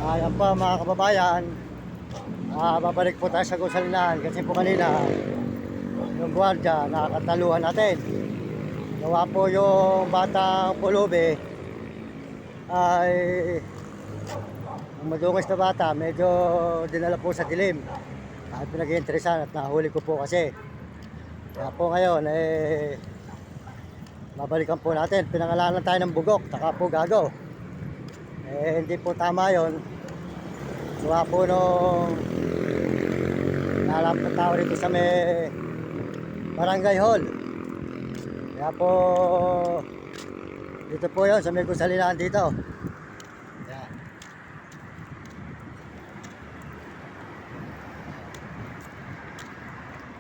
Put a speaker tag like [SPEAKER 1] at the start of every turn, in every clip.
[SPEAKER 1] Ayan pa mga kababayan, babalik po tayo sa Gusalinahan kasi po kanina yung gwardiya nakakataluhan natin. Gawa po yung batang pulubi ay madungis na bata, medyo dinala po sa dilim at pinag-iinteresan at nahuli ko po kasi. Kaya po ngayon babalikan po natin, pinangalanan tayo ng bugok taka po gago. Hindi po tama yon. Gawa po nung nalap na tao rito sa may barangay hall. Kaya po dito po yon sa may Gusalinahan dito. Yan.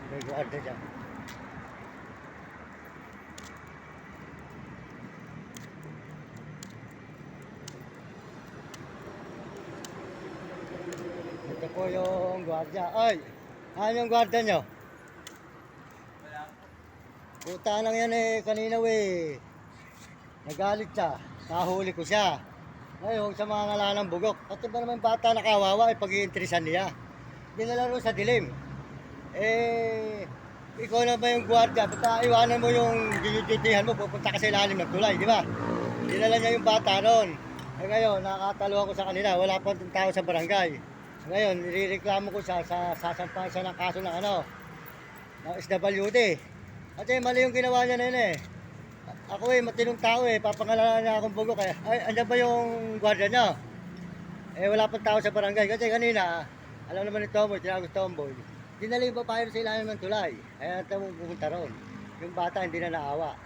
[SPEAKER 1] May guarda dyan. Ito po yung gwardiya. Ay! Ano yung gwardiya nyo? Puta lang yan kanina nagalit siya. Nahuli ko siya. Ngayon sa mga ngalanang bugok. Pati ba naman bata nakawawa pag-iinteresan niya. Dinala rin sa dilim. Ikaw na ba yung gwardiya? Basta iwanan mo yung dinitihan mo, pupunta ka sa ilalim ng tulay, di ba? Dinala niya yung bata ron. Ngayon, nakakataluhan ko sa kanila, wala pang tao sa barangay. Ngayon, nirereklamo ko sasampahan siya ng kaso ng ng SWD. At mali yung ginawa niya na yun Ako matinong tao papangalanan niya akong bugok andyan ba yung gwardiya niya? Wala pang tao sa barangay. Kasi kanina, alam naman ni Tomboy, tinagos Tomboy. Dinala yung babae sa ilalim ng tulay. Kaya pupunta ron. Yung bata hindi na naawa.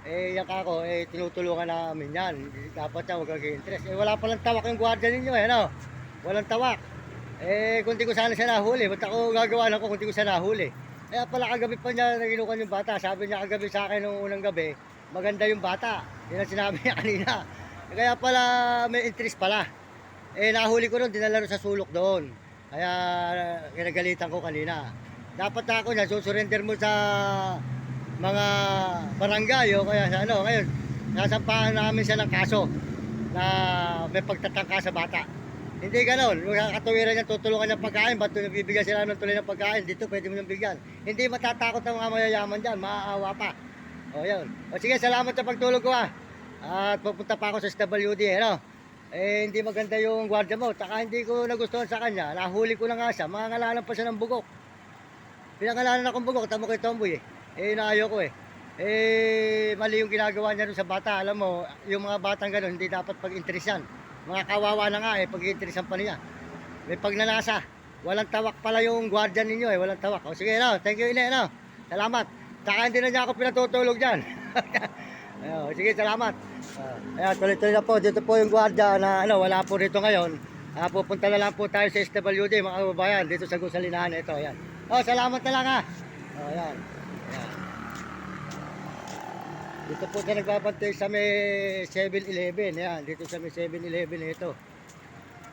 [SPEAKER 1] Yung kako, tinutulungan namin yan. Dapat siya huwag kag-interest. Wala palang tawak yung gwardiya ninyo Walang tawak. Kung di ko sana siya nahuli, ba't ako gagawa lang ko kung di ko siya nahuli? Kaya pala kagabi pa niya naginukan yung bata. Sabi niya kagabi sa akin nung unang gabi, maganda yung bata. Yan ang sinabi niya kanina. Kaya pala may interest pala. Nahuli ko ron, dinala ron sa sulok doon. Kaya kinagalitan ko kanina. Dapat ako niya, susurrender mo sa mga barangay o kaya sa ngayon, nasampahan namin siya ng kaso na may pagtatangka sa bata. Hindi ganon, katuwiran niya, tutulungan niya pagkain, ba't nabibigyan sila ng tuloy ng pagkain, dito pwede mo niyang bigyan. Hindi matatakot ang mga mayayaman dyan, maaawa pa. O yun. O sige, salamat sa pagtulog ko At pupunta pa ako sa SWD, hindi maganda yung gwardiya mo, taka hindi ko nagustuhan sa kanya, nahuli ko na nga siya, mangangalanan pa siya ng bugok. Pinangalanan akong bugok, tamo kay Tomboy naayo ko mali yung ginagawa niya rin sa bata. Alam mo, yung mga batang gano'n, hindi dapat pag-interesan. Mga kawawa na nga pag-interesan pa niya. May pagnanasa. Walang tawak pala yung guardian ninyo walang tawak. O sige thank you Salamat. Saka hindi na niya ako pinatutulog dyan. Sige, salamat. Tuloy-tuloy na po. Dito po yung guardia na wala po rito ngayon. Pupunta na lang po tayo sa SWD mga kababayan. Dito sa Gusalinahan ito. Ayan. Salamat na lang ayan. Dito po siya nagbabantay sa may 7-Eleven. Ayan, dito sa may 7-Eleven ito.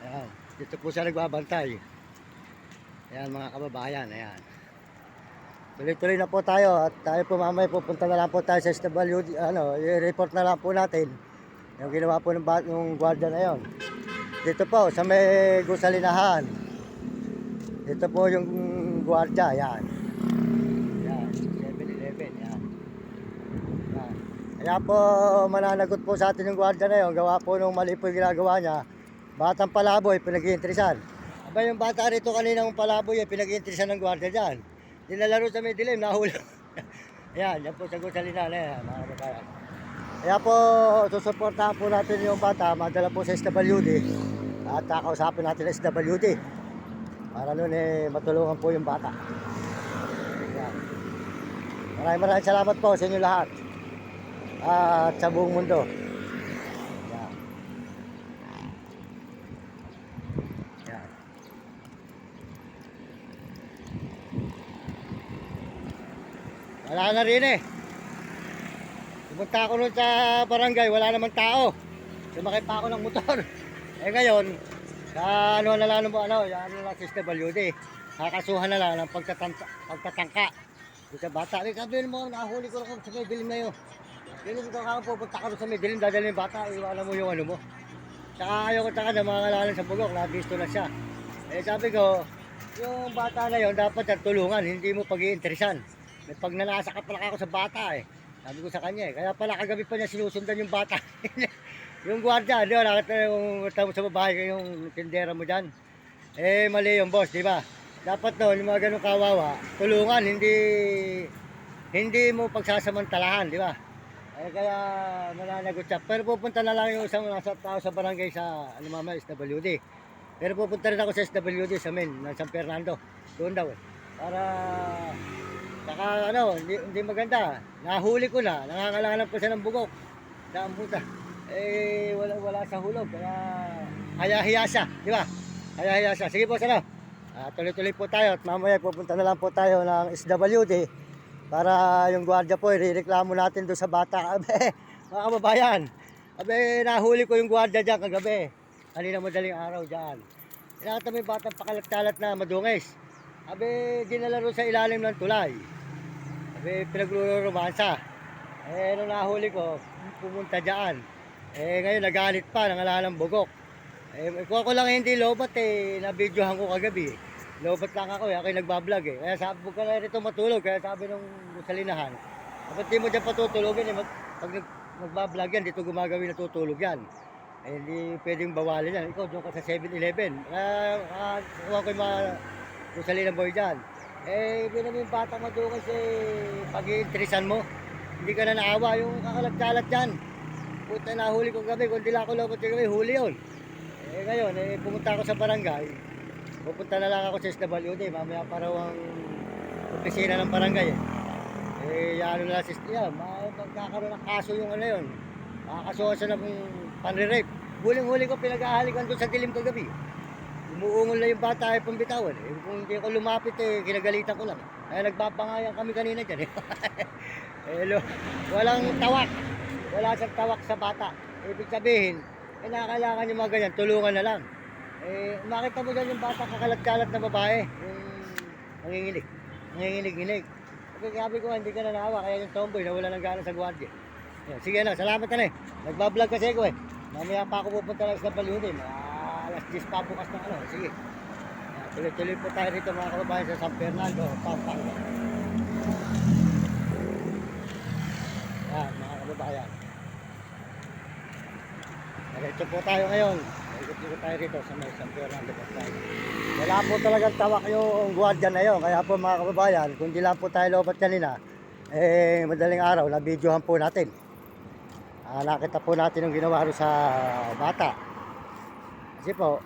[SPEAKER 1] Ayan, dito po siya nagbabantay. Ayan mga kababayan, ayan. Tuloy-tuloy na po tayo at tayo po mamaya pupunta na lang po tayo sa SWD. I-report na lang po natin yung ginawa po ng gwardiya na yon. Dito po sa may Gusalinahan. Dito po yung gwardiya, ayan. Ayan, 7-Eleven, ayan. Kaya po mananagot po sa atin yung gwardiya na yun. Gawa po nung mali po yung ginagawa niya. Batang palaboy, pinag-iinteresan. Aba yung bata rito kaninang palaboy, pinag-iinteresan ng gwardiya dyan. Dinalaro sa may dilim, nahulog. Ayan, yan po sa Gusalinahan mga kababayan. Kaya po susuportahan po natin yung bata, madala po sa SWD. At kakausapin natin sa SWD. Para nun matulungan po yung bata. Ayan. Maraming salamat po sa inyo lahat. At sa buong mundo. Yan. Yan. Wala na rin pumunta ako nun sa barangay, wala namang tao. Sumakay pa ako ng motor. Ngayon, sa na lang mo, yan na lang sa SWD. Kakasuhan na lang ng pagtatangka. Sa bata, sabihin mo, nahuli ko lang sa may dilim na yun. Dilim ka pupunta ka sa may dilim, dadalhin yung bata, iwanan mo yung mo. Saka ayaw ko tsaka na mga ngalalan sa bugok, nabisto na siya. Eh sabi ko, yung bata na yon dapat na tulungan, hindi mo pag-iinteresan. May pagnanasa ka pala ako sa bata eh. Sabi ko sa kanya eh. Kaya pala kagabi pa niya sinusundan yung bata. Yung gwardiya, di ba? Nakita yung tamo sa babae yung tindera mo dyan. Eh mali yung boss, di ba? Dapat noon, yung mga ganun kawawa, tulungan, hindi mo pagsasamantalahan, di ba? Eh kaya mananagot siya. Pero pupunta na lang yung isang nasa tao sa barangay sa ano mama, SWD. Pero pupunta rin ako sa SWD sa main, ng San Fernando. Doon daw eh. Para saka ano, hindi maganda. Nahuli ko na, nangangalanan pa siya ng bugok. Sa ambuta. Eh wala sa hulog kaya hiya siya, di ba? Hiya siya. Sige po, sana. Tuloy-tuloy po tayo at mamaya pupunta na lang po tayo ng SWD para yung gwardiya po irereklamo natin doon sa bata. Abe, mga kababayan. Abe, nahuli ko yung gwardiya diyan kagabi. Kanina madaling araw diyan. Nakita mo yung batang pakalat-kalat na madungis. Abe, dinala rin sa ilalim ng tulay. Abe, pinagluluromansa. Eh, nung nahuli ko, pumunta diyan. Eh, ngayon nagalit pa, nangalalang bugok. Eh, kuha ko lang hindi lobat eh, na-videohan ko kagabi. Lobat lang ako eh, ako'y nagbablog eh. Kaya sabi ko na rito matulog, kaya sabi nung salinahan, dapat di mo dyan patutulogin eh, pag nagbablog yan, dito gumagawin na tutulog yan. Eh, hindi pwedeng bawalin yan. Ikaw, doon ka sa 7-Eleven. Kaya, kuha ko yung mga salinang boy dyan. Eh, hindi naman yung bata madungis eh, pag-iinteresan mo. Hindi ka na naawa, yung kakalat-kalat dyan. Puta, nahuli ko gabi, kung di lang ako lobat yung gabi, huli yun. Eh ngayon, pumunta ako sa barangay. Pupunta na lang ako sa SWD. Mamaya pa raw ang opisina ng barangay. Ano na lang siya. Magkakaroon ng kaso yung ano yun. Makakasuhan siya ng panre-rape. Huling-huli ko pinag-ahalikan doon sa dilim kagabi. Umuungol na yung bata ay pambitawan. Kung hindi ko lumapit kinagalitan ko lang. Kaya nagbabangayan kami kanina dyan. Walang tawak. Wala siyang tawak sa bata. Ibig sabihin, kailangan yung mga ganyan, tulungan na lang. Makita mo dyan yung bata kakalat-kalat na babae, yung nanginginig. Sabi ko, hindi ka na naawa, kaya yung tomboy nawala ng gana sa gwardiya. Sige na, salamat na nagbablog kasi ako eh. Mamaya pa ako pupunta lang sa Balyude, mga alas 10 pa bukas ng ano. Sige, tuloy-tuloy po tayo rito mga kababayan sa San Fernando, Pampanga. Yan, mga kababayan. Diretso po tayo ngayon. Ikot-ikot tayo rito sa may San Fernando. Wala po talagang tawak yung gwardiya na yun. Kaya po mga kababayan, kung di lang po tayo lobat kanina, madaling araw, na-videohan po natin. Nakita po natin yung ginawa rin sa bata. Kasi po,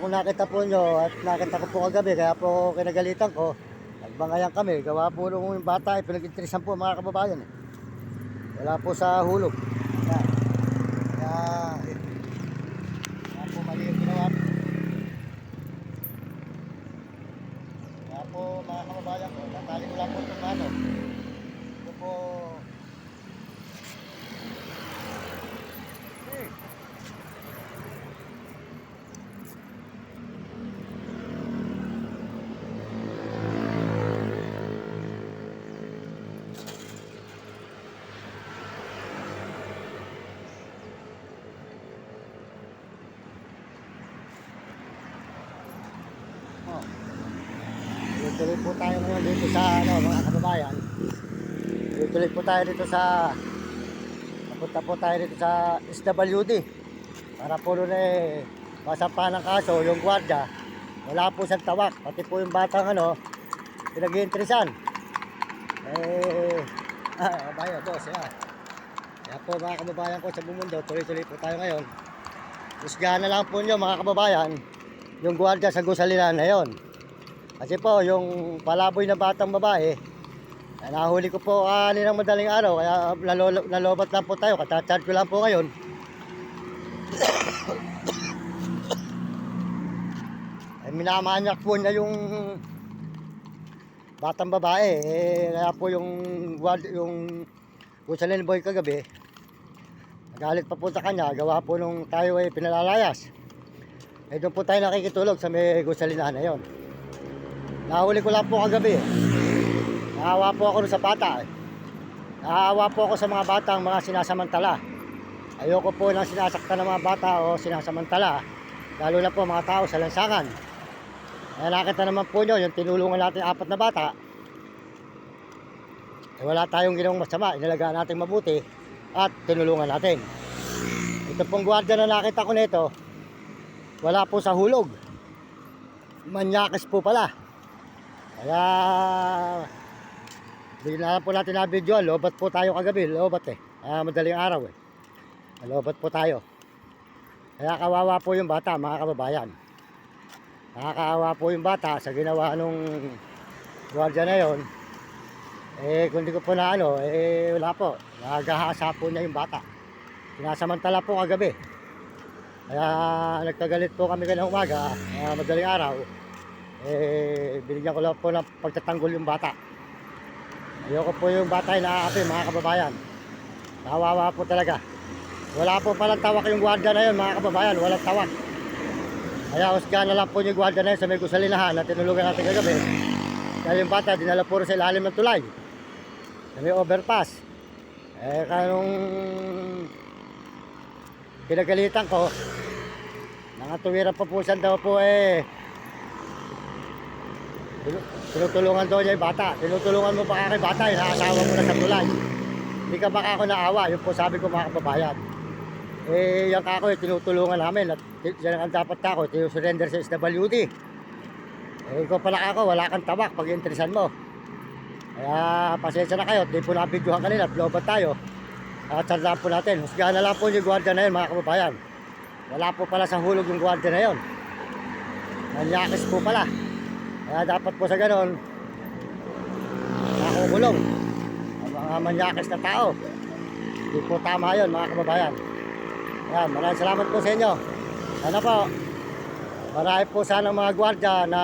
[SPEAKER 1] kung nakita po nyo at nakita ko po kagabi, kaya po kinagalitan ko, nagbangayan kami, gawa po nung yung bata ay pinag-interesan po mga kababayan wala po sa hulog. Kaya po mali yung ginawa po. Kaya po mga kababayan ko, natali ko lang po itong ano. Ito po tuloy po tayo ngayon dito sa ano, mga kababayan. Tuloy po tayo dito sa napunta po tayo dito sa SWD para po doon masampahan ng kaso yung gwardiya. Wala po siyang tawak, pati po yung batang ano pinag-iinteresan. Kababayan boss kaya po mga kababayan ko sa Bumundo, tuloy-tuloy po tayo ngayon. Husgahan na lang po nyo mga kababayan yung gwardiya sa gusalinan na yon. Kasi po, yung palaboy na batang babae, nahuli ko po kaninang madaling araw, kaya nalobat lang po tayo, katachat ko lang po ngayon. Minamanyak po niya yung batang babae, kaya po yung Gusalin boy kagabi, nagalit pa po sa kanya, gawa po nung tayo ay pinalalayas. Doon po tayo nakikitulog sa may Gusalina na yon. Nahuli ko lang po kagabi. Naawa po ako dun sa bata. Naawa po ako sa mga batang mga sinasamantala. Ayoko po nang sinasaktan ng mga bata o sinasamantala, lalo na po mga tao sa lansangan. Kaya nakita naman po nyo, yung tinulungan natin 4 na bata, wala tayong ginawang masama, inalagaan natin mabuti at tinulungan natin. Ito pong gwardiya na nakita ko nito, wala po sa hulog, manyakis po pala. Kaya hindi na po natin na video, lobat po tayo kagabi, lobat madaling araw lobat po tayo. Kaya kawawa po yung bata, mga kababayan. Nakakaawa po yung bata sa ginawa nung gwardiya na yon. Kung di ko po na wala po. Nagahasa po niya yung bata. Sinasamantala po kagabi. Kaya nagkagalit po kami kanina umaga, madaling araw. Binigyan ko lang po ng pagtatanggol yung bata. Ayoko po yung bata ay naaapi, mga kababayan. Kawawa po talaga. Wala po palang tawak yung gwardiya na yun, mga kababayan. Walang tawak. Kaya husgahan na lang po yung gwardiya na yun sa may gusalinahan na tinulugan natin kagabi. Dahil yung bata dinala puro sa ilalim ng tulay. Sa may overpass. Kanong pinagalitan ko, nakatuwiran pa po siya daw po tinutulungan daw niya yung bata. Tinutulungan mo baka kay bata, inaasawa mo na sa tulay. Hindi ka baka ako naawa, yun po sabi ko, mga kababayan. Yung kako tinutulungan namin at yan ang dapat kako, surrender sa SWD. Ikaw pala ako, wala kang tabak pag interesan mo. Kaya pasensya na kayo, di po nabidyohan kanina at lobat tayo. At sandaan po natin, husgahan na lang po yung gwardiya na yun, mga kababayan. Wala po pala sa hulog yung gwardiya na yun. Manyakis po pala. Kaya dapat po sa ganon, nakukulong ang mga manyakis na tao. Hindi po tama yun, mga kababayan. Ayan, maraming salamat po sa inyo. Sana po, marami po sana mga gwardiya na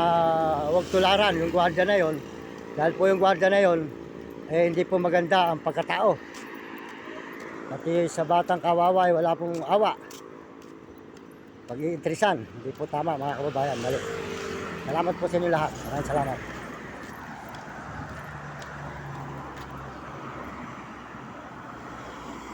[SPEAKER 1] huwag tularan yung gwardiya na yon. Dahil po yung gwardiya na yon, hindi po maganda ang pagkatao. Pati sa batang kawawa, wala pong awa. Pag-iinteresan, hindi po tama, mga kababayan. Mali. Salamat po sa inyo lahat. Maraming salamat.